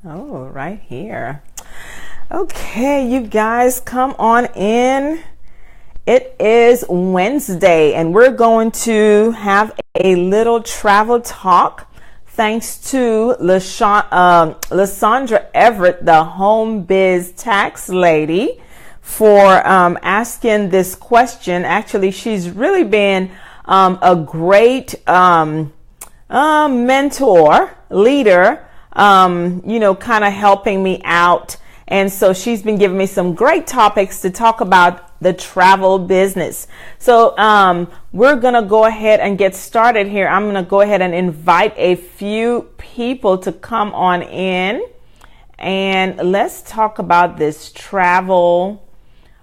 Oh, right here. Okay, you guys come on in. It is Wednesday and we're going to have a little travel talk thanks to Lysandra Everett, the home biz tax lady, for asking this question. Actually, she's really been a great mentor, leader, kind of helping me out. And so she's been giving me some great topics to talk about the travel business. So we're going to go ahead and get started here. I'm going to go ahead and invite a few people to come on in. And let's talk about this travel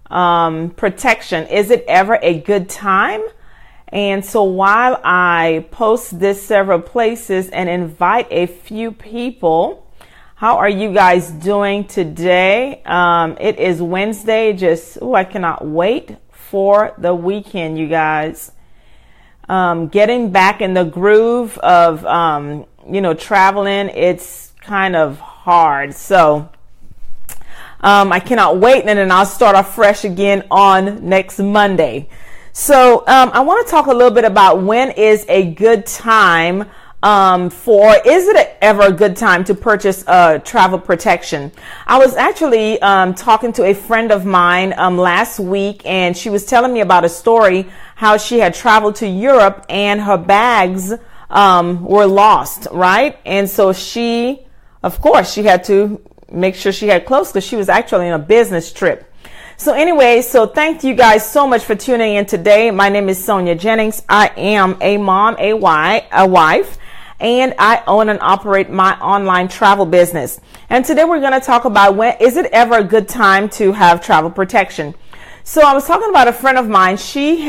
protection. Is it ever a good time? And so while I post this several places and invite a few people, how are you guys doing today? It is Wednesday. I cannot wait for the weekend, you guys. Getting back in the groove of, traveling, it's kind of hard. So I cannot wait. And then I'll start off fresh again on next Monday. So I want to talk a little bit about when is a good time is it ever a good time to purchase travel protection? I was actually talking to a friend of mine last week, and she was telling me about a story how she had traveled to Europe and her bags were lost, right? And so she had to make sure she had clothes because she was actually on a business trip. So anyway, thank you guys so much for tuning in today. My name is Sonia Jennings. I am a mom, a wife, and I own and operate my online travel business. And today we're going to talk about when is it ever a good time to have travel protection. So I was talking about a friend of mine. She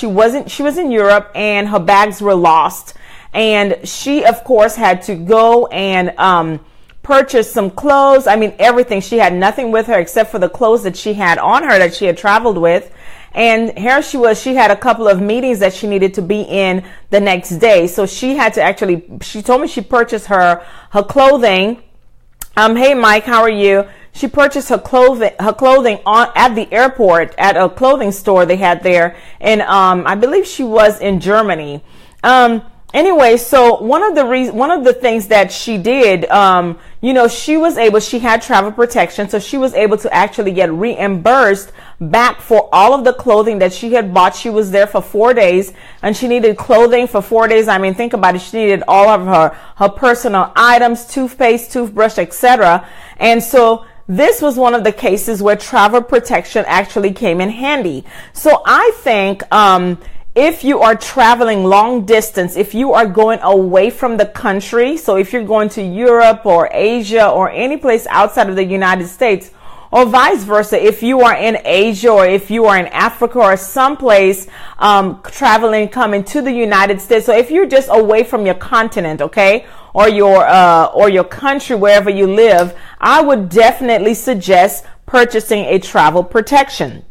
was in Europe and her bags were lost. And she, of course, had to go and purchase some clothes. I mean, everything. She had nothing with her except for the clothes that she had on her that she had traveled with. And here she had a couple of meetings that she needed to be in the next day. So she had to she told me she purchased her clothing. Hey Mike, how are you? She purchased her clothing at the airport at a clothing store they had there. And I believe she was in Germany. Anyway, so one of the things that she did, she had travel protection, so she was able to actually get reimbursed back for all of the clothing that she had bought. She was there for 4 days and she needed clothing for 4 days. I mean, think about it. She needed all of her personal items, toothpaste, toothbrush, etc. And so this was one of the cases where travel protection actually came in handy. So I think, if you are traveling long distance, if you are going away from the country, so if you're going to Europe or Asia or any place outside of the United States, or vice versa, if you are in Asia or if you are in Africa or someplace coming to the United States, so if you're just away from your continent, okay, or your country, wherever you live, I would definitely suggest purchasing a travel protection.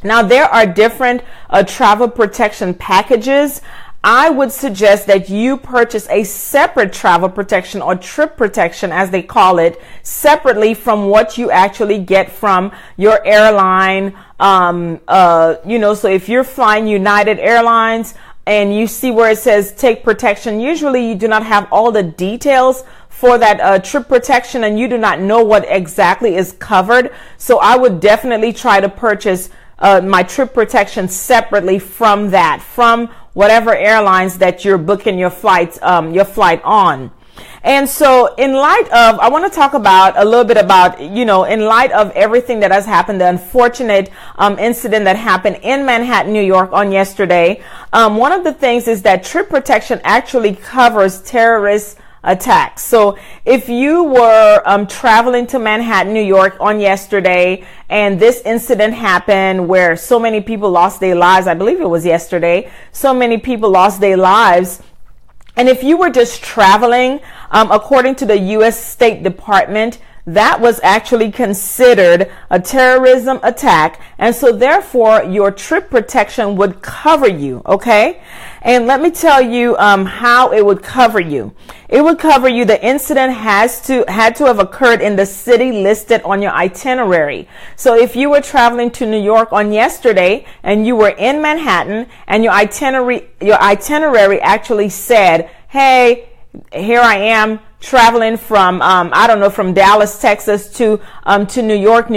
Now, there are different travel protection packages. I would suggest that you purchase a separate travel protection or trip protection, as they call it, separately from what you actually get from your airline. So if you're flying United Airlines and you see where it says take protection, usually you do not have all the details for that trip protection and you do not know what exactly is covered. So I would definitely try to purchase my trip protection separately from whatever airlines that you're booking your flight on. And so I want to talk about a little bit about, in light of everything that has happened, the unfortunate incident that happened in Manhattan, New York on yesterday. One of the things is that trip protection actually covers terrorist attacks. So if you were traveling to Manhattan, New York on yesterday, and this incident happened where so many people lost their lives, I believe it was yesterday, so many people lost their lives. And if you were just traveling, according to the U.S. State Department, that was actually considered a terrorism attack. And so therefore your trip protection would cover you. Okay. And let me tell you how it would cover you. It would cover you. The incident had to have occurred in the city listed on your itinerary. So if you were traveling to New York on yesterday and you were in Manhattan and your itinerary actually said, hey, here I am traveling from, from Dallas, Texas to New York,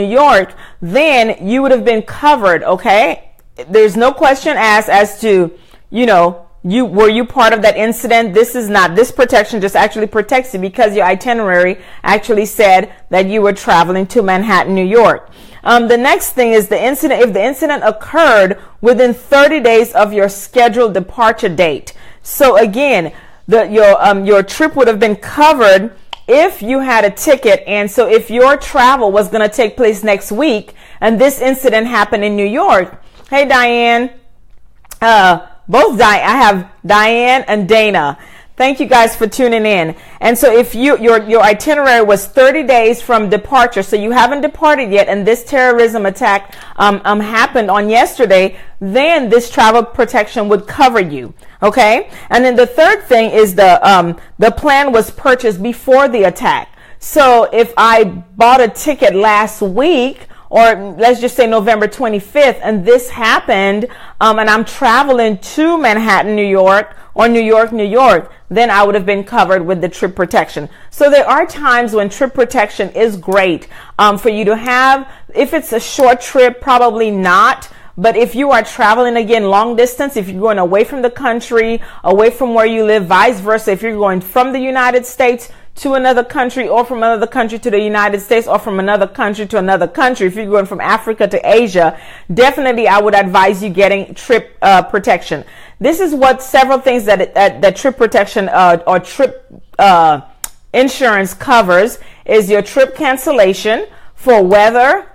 then you would have been covered. Okay. There's no question asked as to, were you part of that incident? This protection just actually protects you because your itinerary actually said that you were traveling to Manhattan, New York. The next thing is if the incident occurred within 30 days of your scheduled departure date. So again, your trip would have been covered if you had a ticket. And so if your travel was going to take place next week and this incident happened in New York. Hey, Diane. I have Diane and Dana. Thank you guys for tuning in. And so if your itinerary was 30 days from departure, so you haven't departed yet, and this terrorism attack happened on yesterday, then this travel protection would cover you. Okay. And then the third thing is the plan was purchased before the attack. So if I bought a ticket last week, or let's just say November 25th, and this happened, and I'm traveling to Manhattan, New York, or New York, then I would have been covered with the trip protection. So there are times when trip protection is great for you to have. If it's a short trip, probably not. But if you are traveling, again, long distance, if you're going away from the country, away from where you live, vice versa, if you're going from the United States to another country, or from another country to the United States, or from another country to another country, if you're going from Africa to Asia, definitely I would advise you getting trip protection. This is what several things that trip protection or trip insurance covers is your trip cancellation for weather,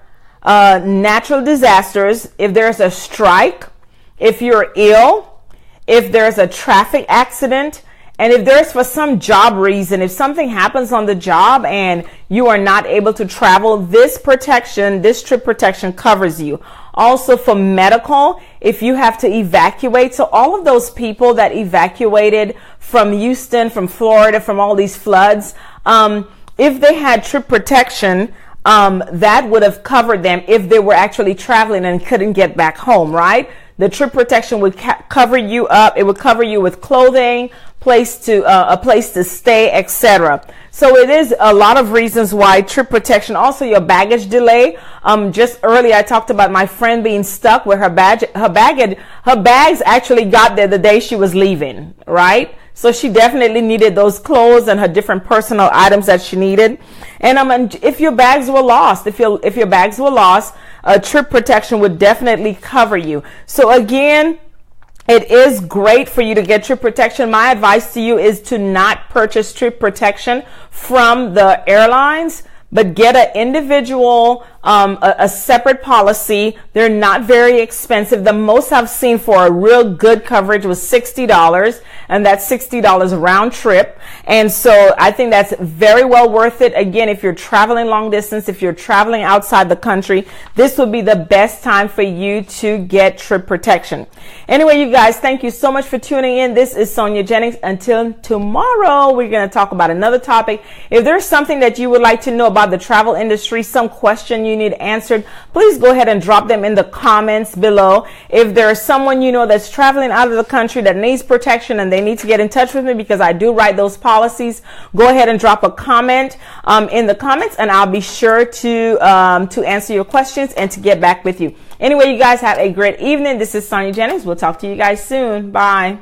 natural disasters, if there's a strike, if you're ill, if there's a traffic accident, and if there's for some job reason, if something happens on the job and you are not able to travel, this trip protection covers you. Also for medical, if you have to evacuate. So all of those people that evacuated from Houston, from Florida, from all these floods, if they had trip protection, that would have covered them if they were actually traveling and couldn't get back home, right? The trip protection would cover you up. It would cover you with clothing, a place to stay, etc. So it is a lot of reasons why trip protection. Also your baggage delay. Just earlier I talked about my friend being stuck where her bags actually got there the day she was leaving, right? So she definitely needed those clothes and her different personal items that she needed. And if your bags were lost, if your bags were lost, trip protection would definitely cover you. So again, it is great for you to get trip protection. My advice to you is to not purchase trip protection from the airlines, but get an individual, a separate policy. They're not very expensive. The most I've seen for a real good coverage was $60, and that's $60 round trip. And so I think that's very well worth it. Again, if you're traveling long distance, if you're traveling outside the country, this would be the best time for you to get trip protection. Anyway, you guys, thank you so much for tuning in. This is Sonia Jennings. Until tomorrow, we're going to talk about another topic. If there's something that you would like to know about the travel industry, some question you need answered, please go ahead and drop them in the comments below. If there's someone you know that's traveling out of the country that needs protection and they need to get in touch with me because I do write those policies, go ahead and drop a comment in the comments, and I'll be sure to answer your questions and to get back with you. Anyway, you guys have a great evening. This is Sonia Jennings. We'll talk to you guys soon. Bye.